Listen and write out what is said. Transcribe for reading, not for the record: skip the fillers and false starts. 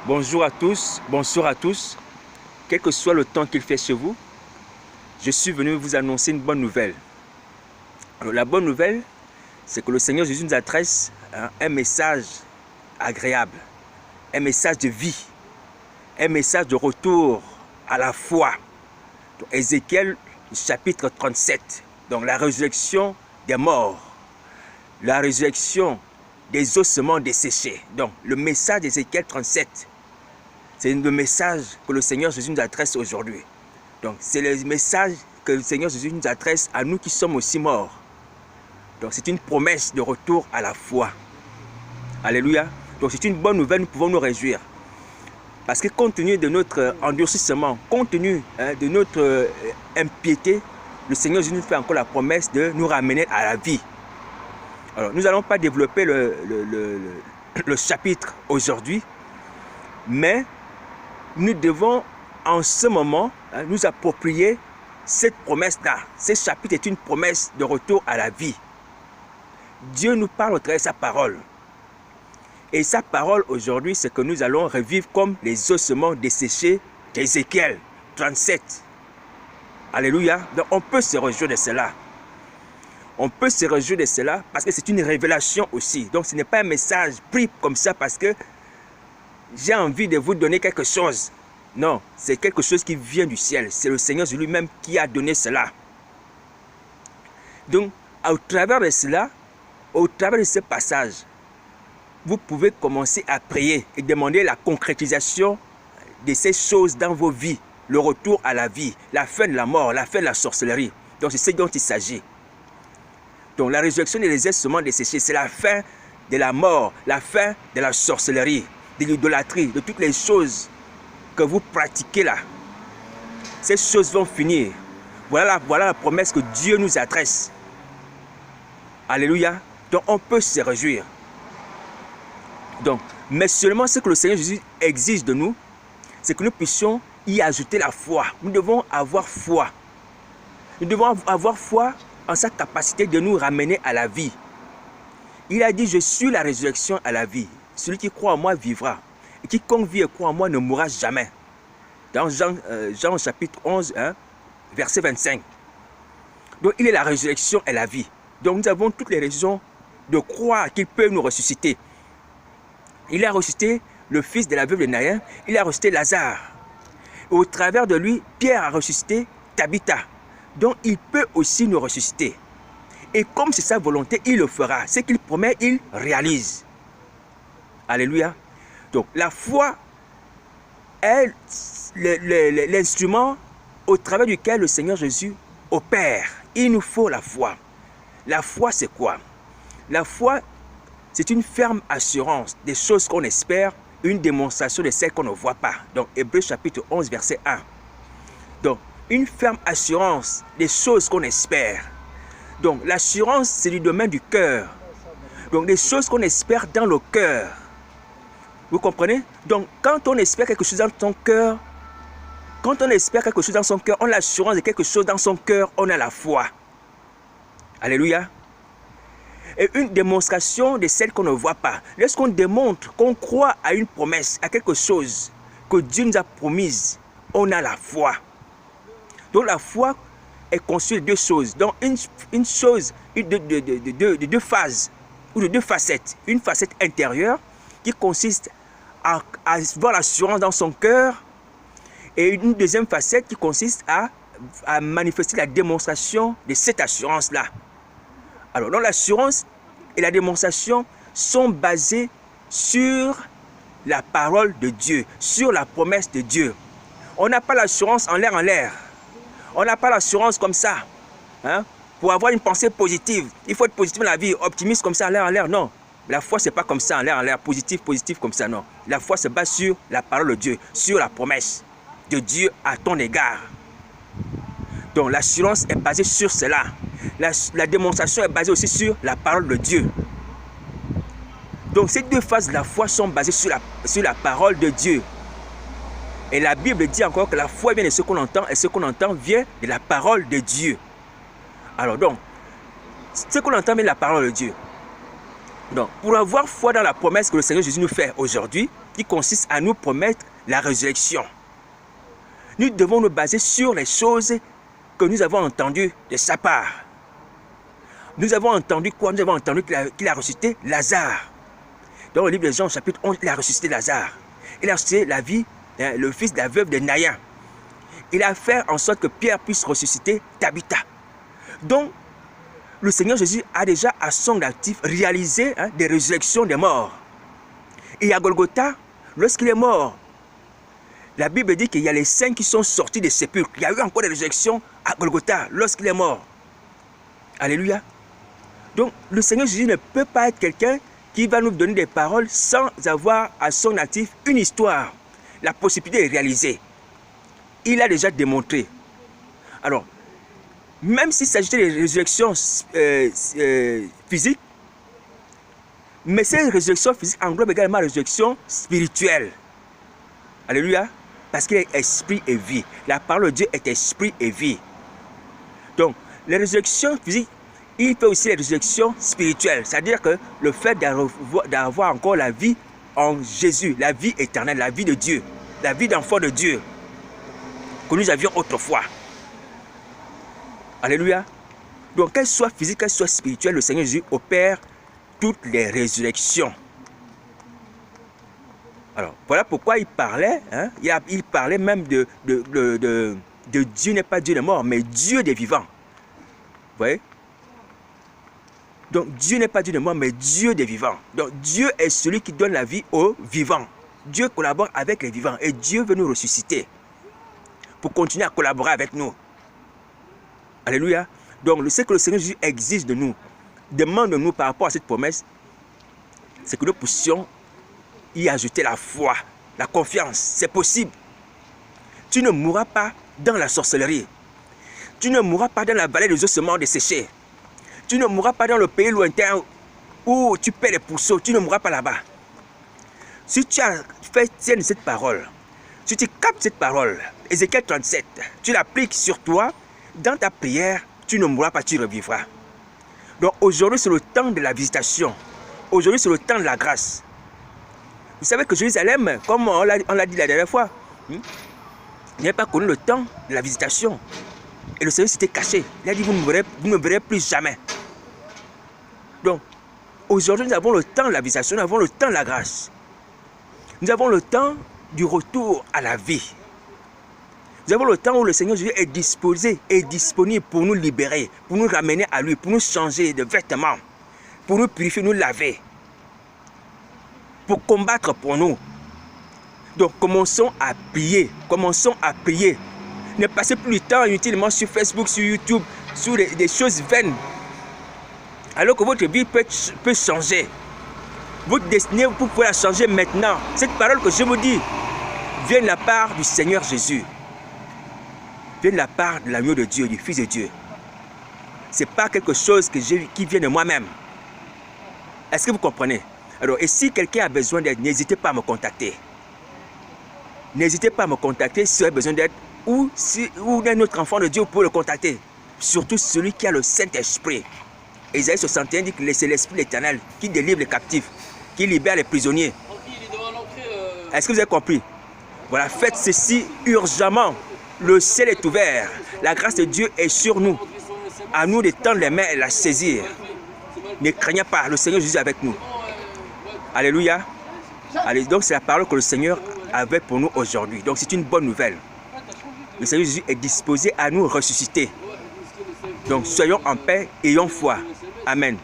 Bonjour à tous, bonsoir à tous. Quel que soit le temps qu'il fait chez vous, je suis venu vous annoncer une bonne nouvelle. Alors, la bonne nouvelle, c'est que le Seigneur Jésus nous adresse un message agréable, un message de vie, un message de retour à la foi. Donc, Ézéchiel chapitre 37, donc la résurrection des morts, la résurrection des ossements desséchés. Donc le message d'Ézéchiel 37, c'est le message que le Seigneur Jésus nous adresse aujourd'hui. Donc c'est le message que le Seigneur Jésus nous adresse à nous qui sommes aussi morts. Donc c'est une promesse de retour à la foi. Alléluia. Donc c'est une bonne nouvelle, nous pouvons nous réjouir. Parce que compte tenu de notre endurcissement, compte tenu de notre impiété, le Seigneur Jésus nous fait encore la promesse de nous ramener à la vie. Alors nous n'allons pas développer le chapitre aujourd'hui, mais nous devons en ce moment nous approprier cette promesse-là. Ce chapitre est une promesse de retour à la vie. Dieu nous parle au travers de sa parole. Et sa parole aujourd'hui, c'est que nous allons revivre comme les ossements desséchés d'Ézéchiel 37. Alléluia. Donc on peut se réjouir de cela. On peut se réjouir de cela parce que c'est une révélation aussi. Donc ce n'est pas un message pris comme ça parce que j'ai envie de vous donner quelque chose. Non, c'est quelque chose qui vient du ciel. C'est le Seigneur lui-même qui a donné cela. Donc au travers de cela, au travers de ce passage, vous pouvez commencer à prier et demander la concrétisation de ces choses dans vos vies. Le retour à la vie, la fin de la mort, la fin de la sorcellerie. Donc c'est ce dont il s'agit. Donc la résurrection des ossements desséchés, c'est la fin de la mort, la fin de la sorcellerie, de l'idolâtrie, de toutes les choses que vous pratiquez là. Ces choses vont finir. Voilà la promesse que Dieu nous adresse. Alléluia. Donc on peut se réjouir. Donc, mais seulement ce que le Seigneur Jésus exige de nous, c'est que nous puissions y ajouter la foi. Nous devons avoir foi. Nous devons avoir foi en sa capacité de nous ramener à la vie. Il a dit, je suis la résurrection à la vie. Celui qui croit en moi vivra. Et quiconque vit et croit en moi ne mourra jamais. Dans Jean chapitre 11, verset 25. Donc il est la résurrection et la vie. Donc nous avons toutes les raisons de croire qu'il peut nous ressusciter. Il a ressuscité le fils de la veuve de Naïn. Il a ressuscité Lazare. Et au travers de lui, Pierre a ressuscité Tabitha. Donc il peut aussi nous ressusciter. Et comme c'est sa volonté, il le fera. Ce qu'il promet, il réalise. Alléluia. Donc la foi est l'instrument au travers duquel le Seigneur Jésus opère. Il nous faut la foi. La foi, c'est quoi? La foi, c'est une ferme assurance des choses qu'on espère, une démonstration de celles qu'on ne voit pas. Donc Hébreux chapitre 11, verset 1. Donc, une ferme assurance des choses qu'on espère. Donc l'assurance, c'est du domaine du cœur. Donc des choses qu'on espère dans le cœur. Vous comprenez? Donc quand on espère quelque chose dans son cœur, quand on espère quelque chose dans son cœur, on a l'assurance de quelque chose dans son cœur, on a la foi. Alléluia. Et une démonstration de celle qu'on ne voit pas. Lorsqu'on démontre qu'on croit à une promesse, à quelque chose que Dieu nous a promise, on a la foi. Donc la foi est conçue de deux choses. Donc une chose de deux phases ou de deux facettes. Une facette intérieure qui consiste à avoir l'assurance dans son cœur et une deuxième facette qui consiste à manifester la démonstration de cette assurance-là. Alors donc l'assurance et la démonstration sont basées sur la parole de Dieu, sur la promesse de Dieu. On n'a pas l'assurance en l'air. On n'a pas l'assurance comme ça. Pour avoir une pensée positive, il faut être positif dans la vie, optimiste comme ça en l'air. Non, la foi c'est pas comme ça en l'air, positif comme ça, non. La foi se base sur la parole de Dieu, sur la promesse de Dieu à ton égard. Donc l'assurance est basée sur cela. La démonstration est basée aussi sur la parole de Dieu. Donc ces deux phases de la foi sont basées sur la parole de Dieu. Et la Bible dit encore que la foi vient de ce qu'on entend et ce qu'on entend vient de la parole de Dieu. Alors donc, ce qu'on entend vient de la parole de Dieu. Donc, pour avoir foi dans la promesse que le Seigneur Jésus nous fait aujourd'hui, qui consiste à nous promettre la résurrection. Nous devons nous baser sur les choses que nous avons entendues de sa part. Nous avons entendu quoi? Nous avons entendu qu'il a ressuscité Lazare. Dans le livre de Jean, chapitre 11, il a ressuscité Lazare. Il a ressuscité la vie, le fils de la veuve de Naïn. Il a fait en sorte que Pierre puisse ressusciter Tabitha. Donc, le Seigneur Jésus a déjà à son actif réalisé des résurrections des morts. Et à Golgotha, lorsqu'il est mort, la Bible dit qu'il y a les saints qui sont sortis des sépulcres. Il y a eu encore des résurrections à Golgotha lorsqu'il est mort. Alléluia. Donc, le Seigneur Jésus ne peut pas être quelqu'un qui va nous donner des paroles sans avoir à son actif une histoire. La possibilité est réalisée. Il a déjà démontré. Alors, même s'il s'agissait de résurrections physiques, mais ces résurrections physiques englobent également la résurrection spirituelle. Alléluia. Parce qu'il est esprit et vie. La parole de Dieu est esprit et vie. Donc, les résurrections physiques, il fait aussi les résurrections spirituelles. C'est-à-dire que le fait d'avoir encore la vie en Jésus, la vie éternelle, la vie de Dieu, la vie d'enfant de Dieu, que nous avions autrefois. Alléluia. Donc, qu'elle soit physique, qu'elle soit spirituelle, le Seigneur Jésus opère toutes les résurrections. Alors, voilà pourquoi il parlait, il parlait même de Dieu n'est pas Dieu des morts, mais Dieu des vivants. Vous voyez? Donc, Dieu n'est pas Dieu des morts, mais Dieu des vivants. Donc, Dieu est celui qui donne la vie aux vivants. Dieu collabore avec les vivants et Dieu veut nous ressusciter pour continuer à collaborer avec nous. Alléluia. Donc, ce que le Seigneur Jésus exige de nous, demande de nous par rapport à cette promesse, c'est que nous puissions y ajouter la foi, la confiance. C'est possible. Tu ne mourras pas dans la sorcellerie. Tu ne mourras pas dans la vallée des ossements desséchés. Tu ne mourras pas dans le pays lointain où tu paies les pourceaux. Tu ne mourras pas là-bas. Si tu as fait tienne cette parole, si tu captes cette parole, Ézéchiel 37, tu l'appliques sur toi, dans ta prière, tu ne mourras pas, tu revivras. Donc aujourd'hui, c'est le temps de la visitation. Aujourd'hui, c'est le temps de la grâce. Vous savez que Jérusalem, comme on l'a dit la dernière fois, n'avait pas connu le temps de la visitation. Et le Seigneur s'était caché. Il a dit, vous ne me verrez plus jamais. Donc, aujourd'hui, nous avons le temps de la visitation, nous avons le temps de la grâce. Nous avons le temps du retour à la vie. Nous avons le temps où le Seigneur Jésus est disposé et disponible pour nous libérer, pour nous ramener à lui, pour nous changer de vêtements, pour nous purifier, nous laver, pour combattre pour nous. Donc commençons à prier, Ne passez plus du temps inutilement sur Facebook, sur YouTube, sur des choses vaines. Alors que votre vie peut changer. Votre destinée, vous pouvez la changer maintenant. Cette parole que je vous dis vient de la part du Seigneur Jésus. Vient de la part de l'agneau de Dieu, du Fils de Dieu. Ce n'est pas quelque chose qui vient de moi-même. Est-ce que vous comprenez? Alors, et si quelqu'un a besoin d'aide, n'hésitez pas à me contacter. N'hésitez pas à me contacter si vous avez besoin d'aide ou d'un autre enfant de Dieu, vous pouvez le contacter. Surtout celui qui a le Saint-Esprit. Isaïe 61 dit que c'est l'Esprit l'Éternel qui délivre les captifs, qui libère les prisonniers. Est-ce que vous avez compris? Voilà, faites ceci urgemment. Le ciel est ouvert. La grâce de Dieu est sur nous. À nous de tendre les mains et la saisir. Ne craignez pas, le Seigneur Jésus est avec nous. Alléluia. Allez, donc c'est la parole que le Seigneur avait pour nous aujourd'hui. Donc c'est une bonne nouvelle. Le Seigneur Jésus est disposé à nous ressusciter. Donc soyons en paix, ayons foi. Amen.